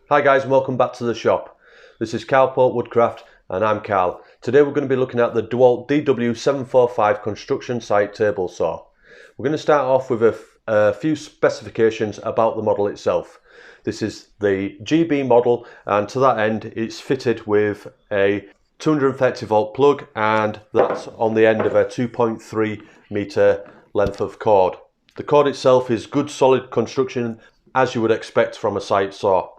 Hi guys, and welcome back to the shop. This is Karlpopewoodcraft and I'm Karl. Today we're going to be looking at the Dewalt DW745 construction site table saw. We're going to start off with a few specifications about the model itself. This is the GB model, and to that end it's fitted with a 230 volt plug, and that's on the end of a 2.3 meter length of cord. The cord itself is good solid construction as you would expect from a site saw.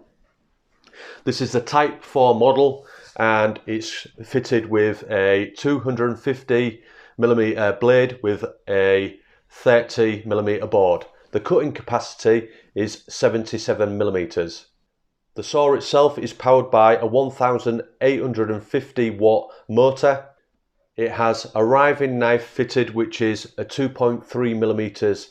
This is the Type 4 model and it's fitted with a 250mm blade with a 30mm board. The cutting capacity is 77mm. The saw itself is powered by a 1850 watt motor. It has a riving knife fitted, which is a 2.3mm.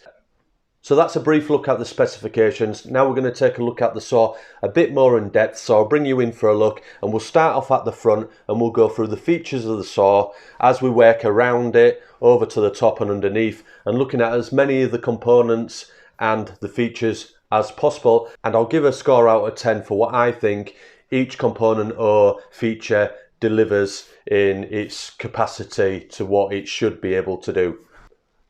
So that's a brief look at the specifications. Now we're going to take a look at the saw a bit more in depth, so I'll bring you in for a look and we'll start off at the front and we'll go through the features of the saw as we work around it, over to the top and underneath, and looking at as many of the components and the features as possible. And I'll give a score out of 10 for what I think each component or feature delivers in its capacity to what it should be able to do.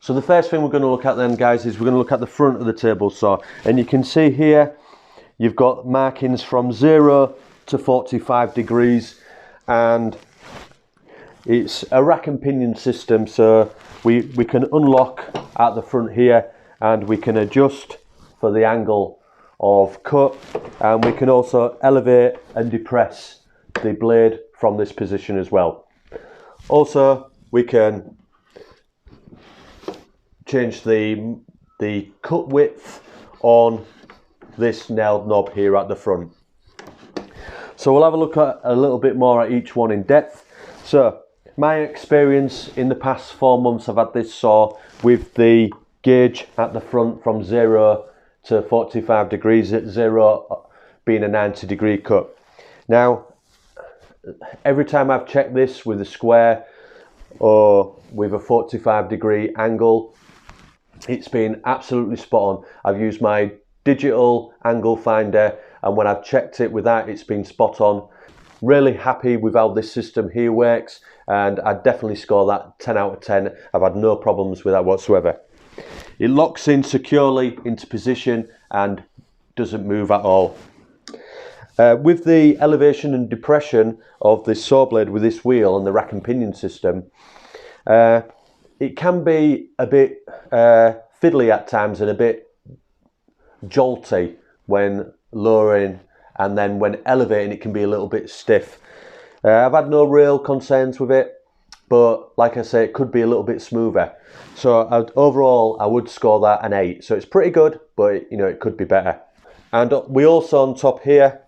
So the first thing we're going to look at then, guys, is we're going to look at the front of the table saw, and you can see here you've got markings from 0 to 45 degrees, and it's a rack and pinion system, so we can unlock at the front here and we can adjust for the angle of cut, and we can also elevate and depress the blade from this position as well. Also, we can change the cut width on this nailed knob here at the front. So we'll have a look at a little bit more at each one in depth. So my experience in the past 4 months, I've had this saw with the gauge at the front from 0 to 45 degrees, at 0 being a 90 degree cut. Now every time I've checked this with a square or with a 45 degree angle, it's been absolutely spot on. I've used my digital angle finder, and when I've checked it with that, it's been spot on. Really happy with how this system here works, and I'd definitely score that 10 out of 10. I've had no problems with that whatsoever. It locks in securely into position and doesn't move at all. With the elevation and depression of this saw blade with this wheel and the rack and pinion system, it can be a bit fiddly at times and a bit jolty when lowering, and then when elevating it can be a little bit stiff. I've had no real concerns with it, but like I say, it could be a little bit smoother. So overall I would score that an 8. So it's pretty good, but you know, it could be better. And we also on top here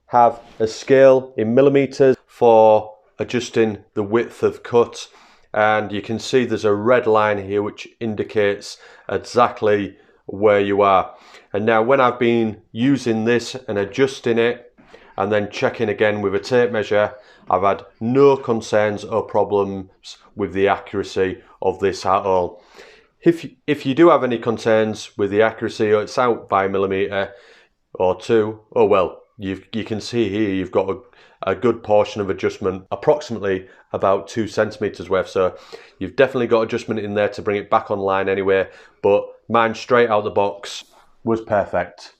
have a scale in millimeters for adjusting the width of cut. And you can see there's a red line here which indicates exactly where you are. And now when I've been using this and adjusting it and then checking again with a tape measure, I've had no concerns or problems with the accuracy of this at all. If you do have any concerns with the accuracy, or it's out by a millimeter or two, oh well, you can see here you've got a good portion of adjustment, approximately about 2 centimeters worth. So you've definitely got adjustment in there to bring it back online anyway, but mine straight out the box was perfect.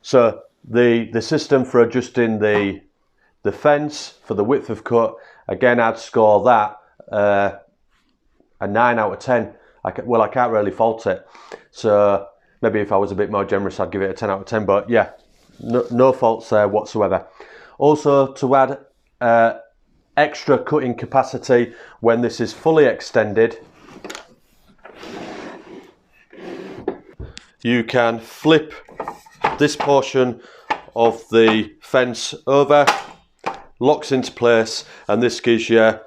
So the system for adjusting the fence for the width of cut, again I'd score that a 9 out of 10. I can't really fault it. So maybe if I was a bit more generous, I'd give it a 10 out of 10, but yeah, no faults there whatsoever. Also, to add extra cutting capacity when this is fully extended, you can flip this portion of the fence over, locks into place, and this gives you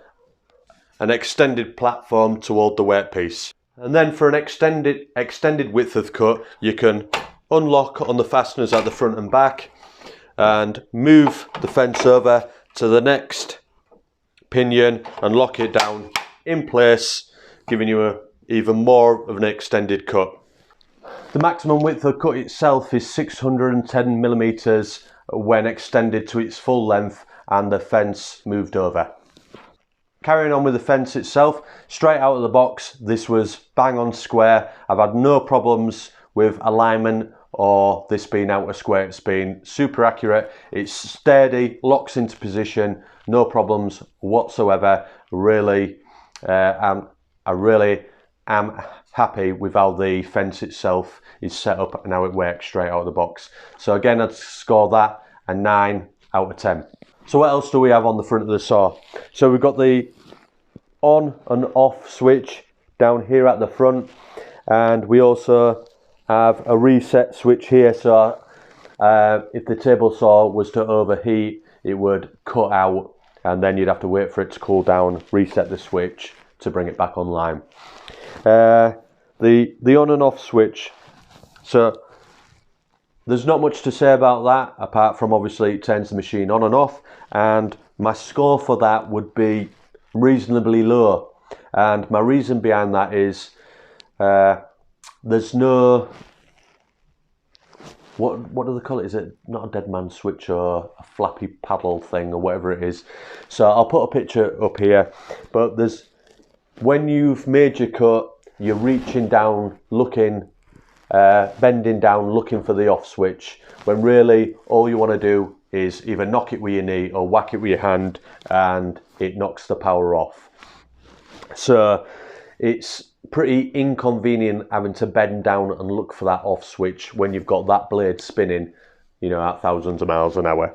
an extended platform to hold the workpiece. And then for an extended width of cut, you can unlock on the fasteners at the front and back and move the fence over to the next pinion and lock it down in place, giving you even more of an extended cut. The maximum width of the cut itself is 610 millimeters when extended to its full length and the fence moved over. Carrying on with the fence itself, straight out of the box, this was bang on square. I've had no problems with alignment or this being out of square. It's been super accurate. It's sturdy, locks into position, no problems whatsoever. I really am happy with how the fence itself is set up and how it works straight out of the box. So again, I'd score that a 9 out of 10. So what else do we have on the front of the saw? So we've got the on and off switch down here at the front, and we also have a reset switch here. So if the table saw was to overheat, it would cut out and then you'd have to wait for it to cool down, reset the switch to bring it back online. The on and off switch, so there's not much to say about that apart from obviously it turns the machine on and off, and my score for that would be reasonably low. And my reason behind that is there's no, what do they call it? Is it not a dead man switch or a flappy paddle thing or whatever it is? So I'll put a picture up here, but there's, when you've made your cut, you're reaching down, looking, bending down, looking for the off switch, when really all you want to do is either knock it with your knee or whack it with your hand and it knocks the power off. So it's pretty inconvenient having to bend down and look for that off switch when you've got that blade spinning, you know, at thousands of miles an hour.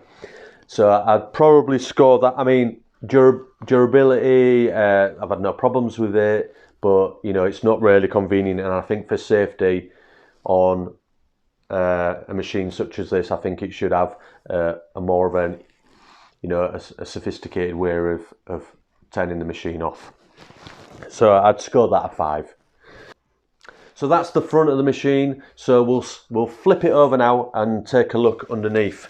So I'd probably score that. I mean, durability, I've had no problems with it, but you know, it's not really convenient, and I think for safety on a machine such as this, I think it should have a more of an, you know, a sophisticated way of turning the machine off. So I'd score that a 5. So that's the front of the machine. So we'll flip it over now and take a look underneath.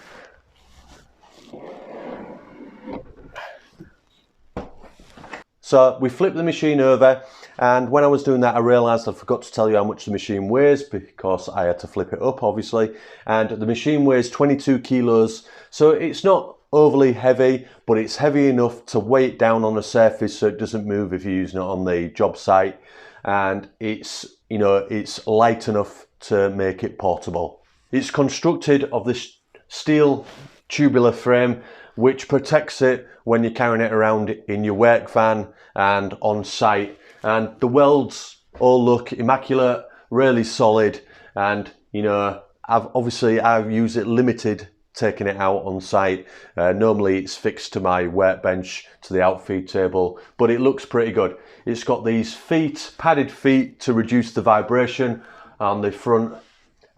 So we flipped the machine over, and when I was doing that I realised I forgot to tell you how much the machine weighs, because I had to flip it up obviously, and the machine weighs 22 kilos. So it's not overly heavy, but it's heavy enough to weigh it down on the surface so it doesn't move if you're using it on the job site, and it's, you know, it's light enough to make it portable. It's constructed of this steel tubular frame which protects it when you're carrying it around in your work van and on site, and the welds all look immaculate, really solid, and you know, I've used it limited taking it out on site. Normally it's fixed to my workbench, to the outfeed table, but it looks pretty good. It's got these feet, padded feet, to reduce the vibration on the front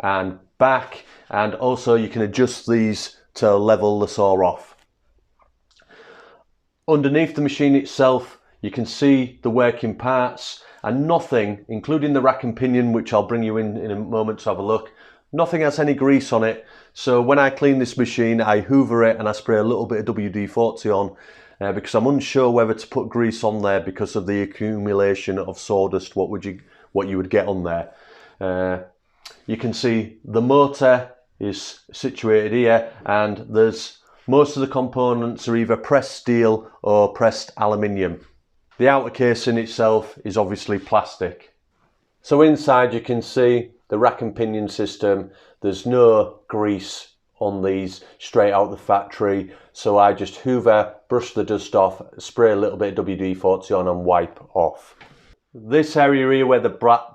and back, and also you can adjust these to level the saw off. Underneath the machine itself, you can see the working parts, and nothing, including the rack and pinion, which I'll bring you in a moment to have a look, nothing has any grease on it. So when I clean this machine, I hoover it and I spray a little bit of WD-40 on, because I'm unsure whether to put grease on there because of the accumulation of sawdust, what you would get on there. You can see the motor is situated here, and there's most of the components are either pressed steel or pressed aluminium. The outer casing itself is obviously plastic. So inside you can see the rack and pinion system. There's no grease on these straight out of the factory, so I just hoover, brush the dust off, spray a little bit of WD-40 on and wipe off. This area here where the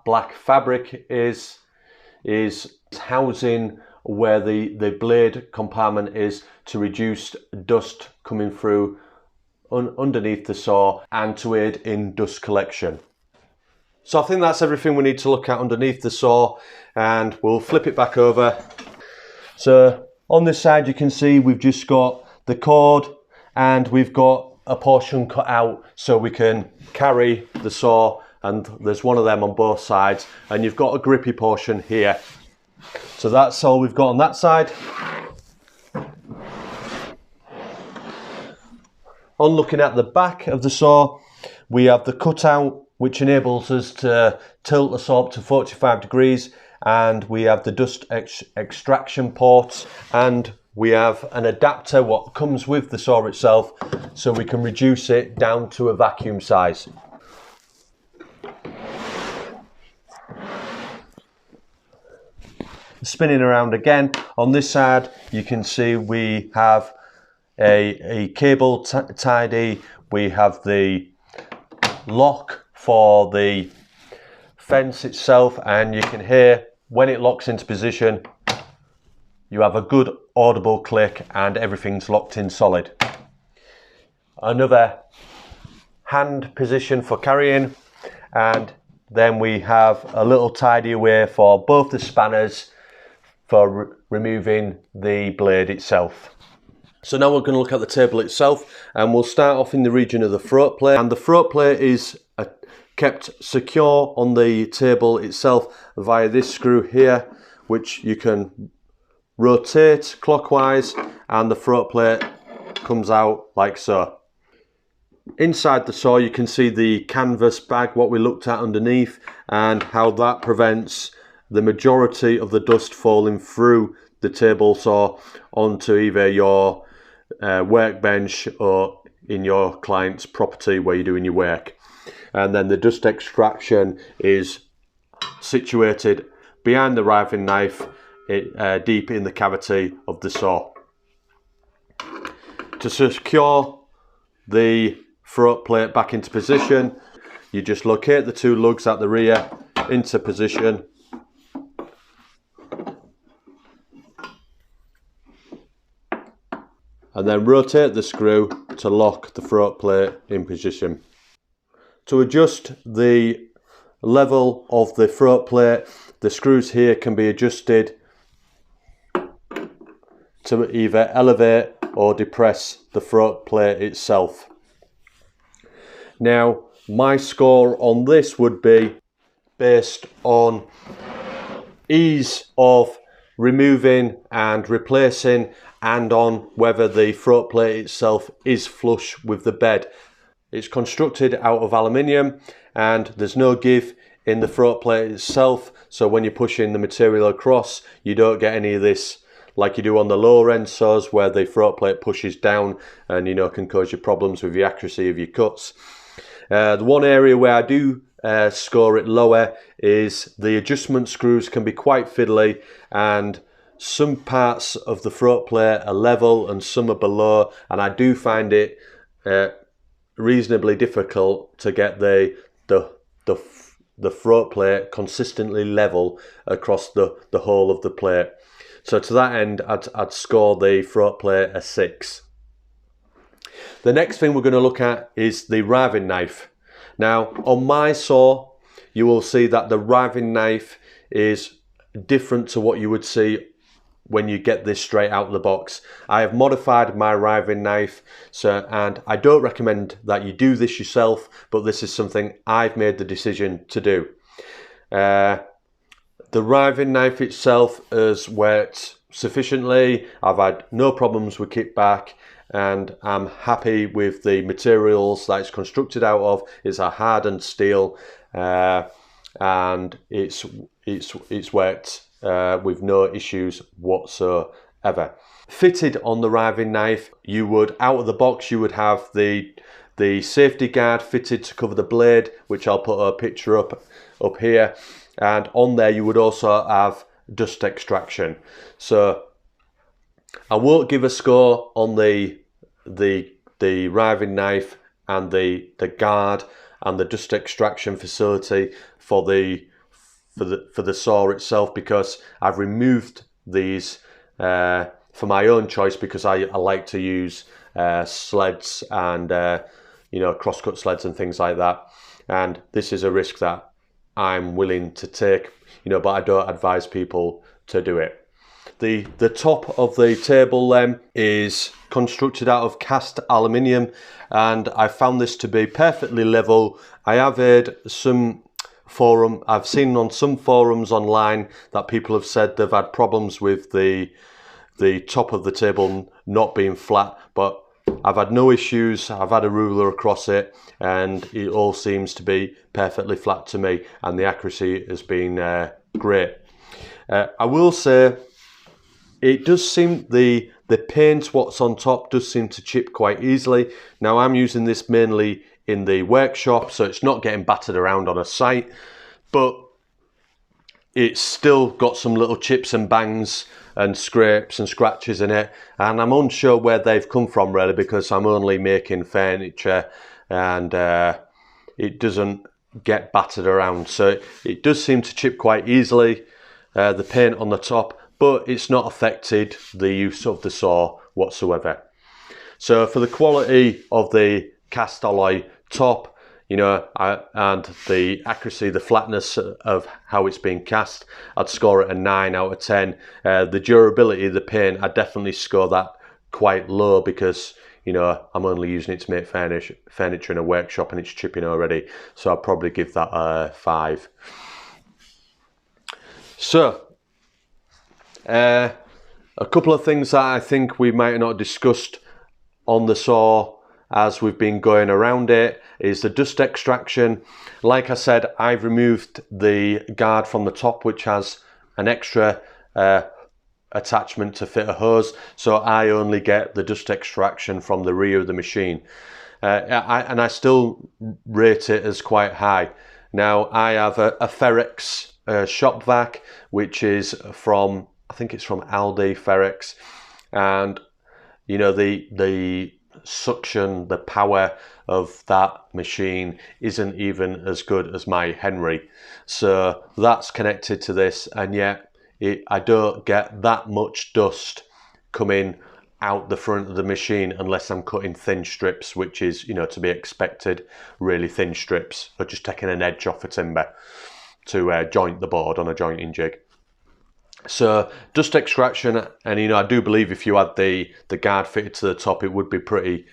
black fabric is housing where the blade compartment is, to reduce dust coming through underneath the saw and to aid in dust collection. So I think that's everything we need to look at underneath the saw, and we'll flip it back over. So on this side you can see we've just got the cord, and we've got a portion cut out so we can carry the saw, and there's one of them on both sides, and you've got a grippy portion here. So that's all we've got on that side. On looking at the back of the saw, we have the cutout which enables us to tilt the saw up to 45 degrees, and we have the dust extraction ports, and we have an adapter what comes with the saw itself, so we can reduce it down to a vacuum size. Spinning around again, on this side you can see we have a cable tidy, we have the lock for the fence itself, and you can hear when it locks into position, you have a good audible click and everything's locked in solid. Another hand position for carrying, and then we have a little tidy away for both the spanners for removing the blade itself. So now we're going to look at the table itself, and we'll start off in the region of the throat plate. And the throat plate is kept secure on the table itself via this screw here, which you can rotate clockwise, and the throat plate comes out like so. Inside the saw you can see the canvas bag, what we looked at underneath, and how that prevents the majority of the dust falling through the table saw onto either your workbench or in your client's property where you're doing your work. And then the dust extraction is situated behind the riving knife, deep in the cavity of the saw. To secure the throat plate back into position, you just locate the two lugs at the rear into position, and then rotate the screw to lock the throat plate in position. To adjust the level of the throat plate, the screws here can be adjusted to either elevate or depress the throat plate itself. Now, my score on this would be based on ease of removing and replacing, and on whether the throat plate itself is flush with the bed. It's constructed out of aluminium, and there's no give in the throat plate itself, so when you're pushing the material across, you don't get any of this like you do on the lower end saws, where the throat plate pushes down and can cause you problems with the accuracy of your cuts. The one area where I do score it lower is the adjustment screws can be quite fiddly, and some parts of the throat plate are level and some are below, and I do find it reasonably difficult to get the throat plate consistently level across the whole of the plate. So to that end, I'd score the throat plate a 6. The next thing we're going to look at is the riving knife. Now, on my saw, you will see that the riving knife is different to what you would see when you get this straight out of the box. I have modified my riving knife, and I don't recommend that you do this yourself, but this is something I've made the decision to do. The riving knife itself has worked sufficiently. I've had no problems with kickback, and I'm happy with the materials that it's constructed out of. It's a hardened steel, and it's worked with no issues whatsoever. Fitted on the riving knife, you would, out of the box, you would have the safety guard fitted to cover the blade, which I'll put a picture up here, and on there you would also have dust extraction. So I won't give a score on the riving knife and the guard and the dust extraction facility for the saw itself, because I've removed these for my own choice, because I like to use sleds and crosscut sleds and things like that, and this is a risk that I'm willing to take, but I don't advise people to do it. The top of the table then is constructed out of cast aluminium, and I found this to be perfectly level. I have heard I've seen on some forums online that people have said they've had problems with the top of the table not being flat, but I've had no issues. I've had a ruler across it, and it all seems to be perfectly flat to me, and the accuracy has been great. I will say it does seem the paint what's on top does seem to chip quite easily. Now I'm using this mainly in the workshop, so it's not getting battered around on a site, but it's still got some little chips and bangs and scrapes and scratches in it, and I'm unsure where they've come from really, because I'm only making furniture and it doesn't get battered around, so it does seem to chip quite easily, the paint on the top, but it's not affected the use of the saw whatsoever. So for the quality of the cast alloy top, you know, and the accuracy, the flatness of how it's being cast, I'd score it a 9 out of 10. The durability of the paint, I'd definitely score that quite low, because, you know, I'm only using it to make furniture in a workshop and it's chipping already. So I'd probably give that a 5. So, a couple of things that I think we might not have discussed on the saw as we've been going around it is the dust extraction. Like I said, I've removed the guard from the top, which has an extra attachment to fit a hose, so I only get the dust extraction from the rear of the machine, and I still rate it as quite high. Now I have a Ferrex shop vac, which is from, I think it's from Aldi Ferrex, and you know, the suction, the power of that machine isn't even as good as my Henry, so that's connected to this, and yet I don't get that much dust coming out the front of the machine unless I'm cutting thin strips, which is, you know, to be expected, really thin strips, or just taking an edge off a timber to joint the board on a jointing jig. So dust extraction, and you know, I do believe if you had the guard fitted to the top, it would be pretty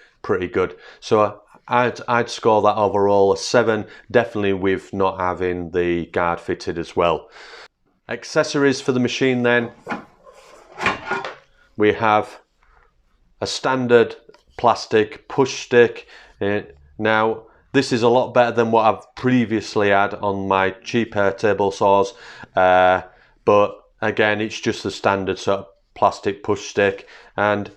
good. So I'd score that overall a 7, definitely with not having the guard fitted as well. Accessories for the machine then, we have a standard plastic push stick. Now this is a lot better than what I've previously had on my cheaper table saws, but again, it's just the standard sort of plastic push stick, and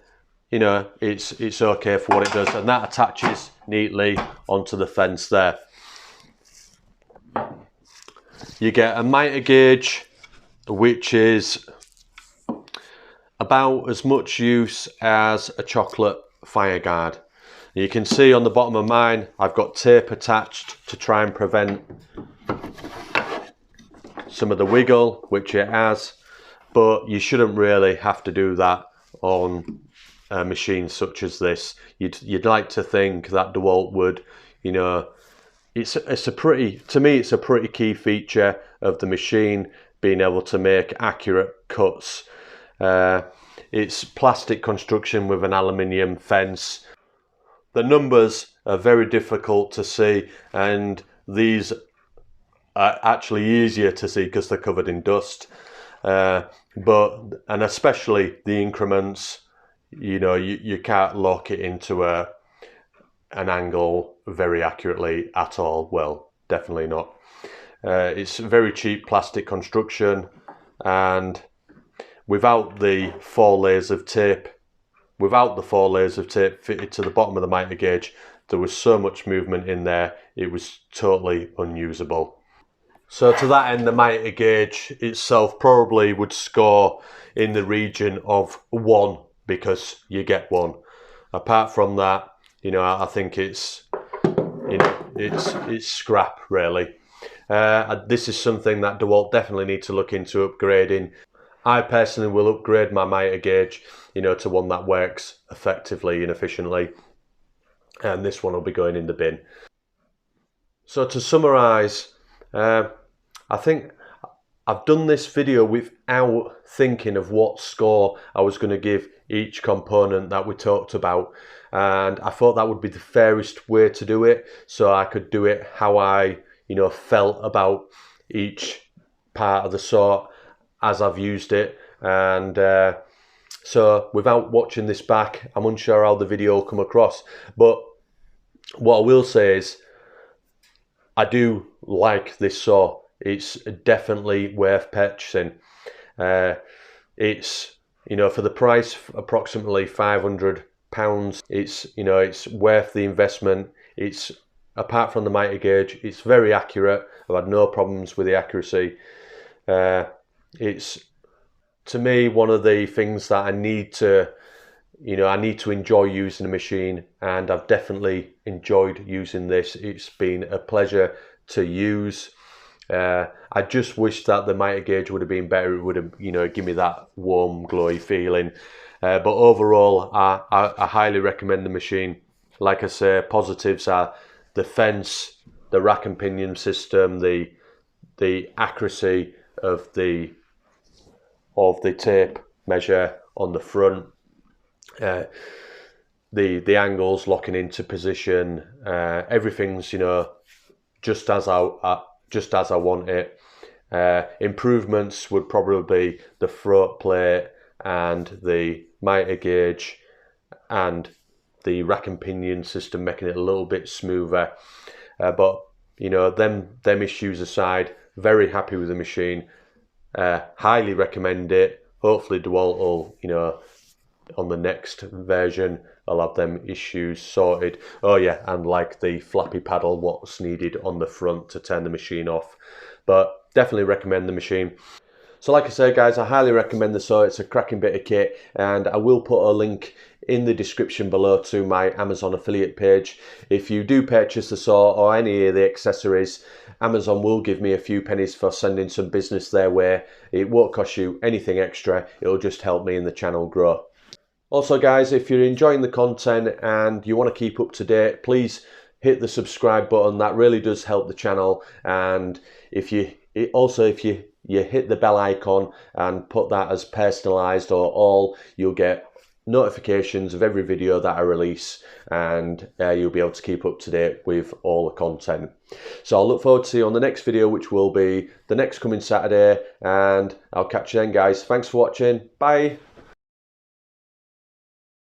you know, it's okay for what it does, and that attaches neatly onto the fence there. You get a miter gauge, which is about as much use as a chocolate fire guard. You can see on the bottom of mine, I've got tape attached to try and prevent some of the wiggle, which it has, but you shouldn't really have to do that on a machine such as this. You'd like to think that Dewalt would, you know, it's a pretty, to me it's a pretty key feature of the machine, being able to make accurate cuts. It's plastic construction with an aluminium fence. The numbers are very difficult to see, and these are actually easier to see because they're covered in dust. And especially the increments, you know, you can't lock it into an angle very accurately at all. Well, definitely not. It's very cheap plastic construction, and without the 4 layers of tape, fitted to the bottom of the miter gauge, there was so much movement in there, it was totally unusable. So to that end, the miter gauge itself probably would score in the region of 1, because you get 1. Apart from that, you know, I think it's, you know, it's scrap really. This is something that Dewalt definitely need to look into upgrading. I personally will upgrade my miter gauge, you know, to one that works effectively and efficiently, and this one will be going in the bin. So to summarise, I think I've done this video without thinking of what score I was going to give each component that we talked about, and I thought that would be the fairest way to do it, so I could do it how I, you know, felt about each part of the saw as I've used it. And so without watching this back, I'm unsure how the video will come across, but what I will say is I do like this saw. It's definitely worth purchasing. It's, you know, for the price, approximately £500, it's, you know, it's worth the investment. It's, apart from the mitre gauge, it's very accurate. I've had no problems with the accuracy. It's, to me, one of the things that I need to, you know, I need to enjoy using the machine, and I've definitely enjoyed using this. It's been a pleasure to use. I just wish that the mitre gauge would have been better. It would have, you know, give me that warm, glowy feeling. But overall, I highly recommend the machine. Like I say, positives are the fence, the rack and pinion system, the accuracy of the tape measure on the front, the angles locking into position, everything's, you know, just as I want it. Improvements would probably be the throat plate and the mitre gauge and the rack and pinion system, making it a little bit smoother. But, you know, them issues aside, very happy with the machine. Highly recommend it. Hopefully Dewalt will, you know, on the next version, I'll have them issues sorted. Oh yeah, and like the flappy paddle, what's needed on the front to turn the machine off. But definitely recommend the machine. So like I say, guys, I highly recommend the saw. It's a cracking bit of kit, and I will put a link in the description below to my Amazon affiliate page. If you do purchase the saw or any of the accessories, Amazon will give me a few pennies for sending some business their way. It won't cost you anything extra. It'll just help me and the channel grow. Also, guys, if you're enjoying the content and you want to keep up to date, please hit the subscribe button. That really does help the channel. And if you hit the bell icon and put that as personalized or all, you'll get notifications of every video that I release, and you'll be able to keep up to date with all the content. So I'll look forward to see you on the next video, which will be the next coming Saturday, and I'll catch you then, guys. Thanks for watching. Bye.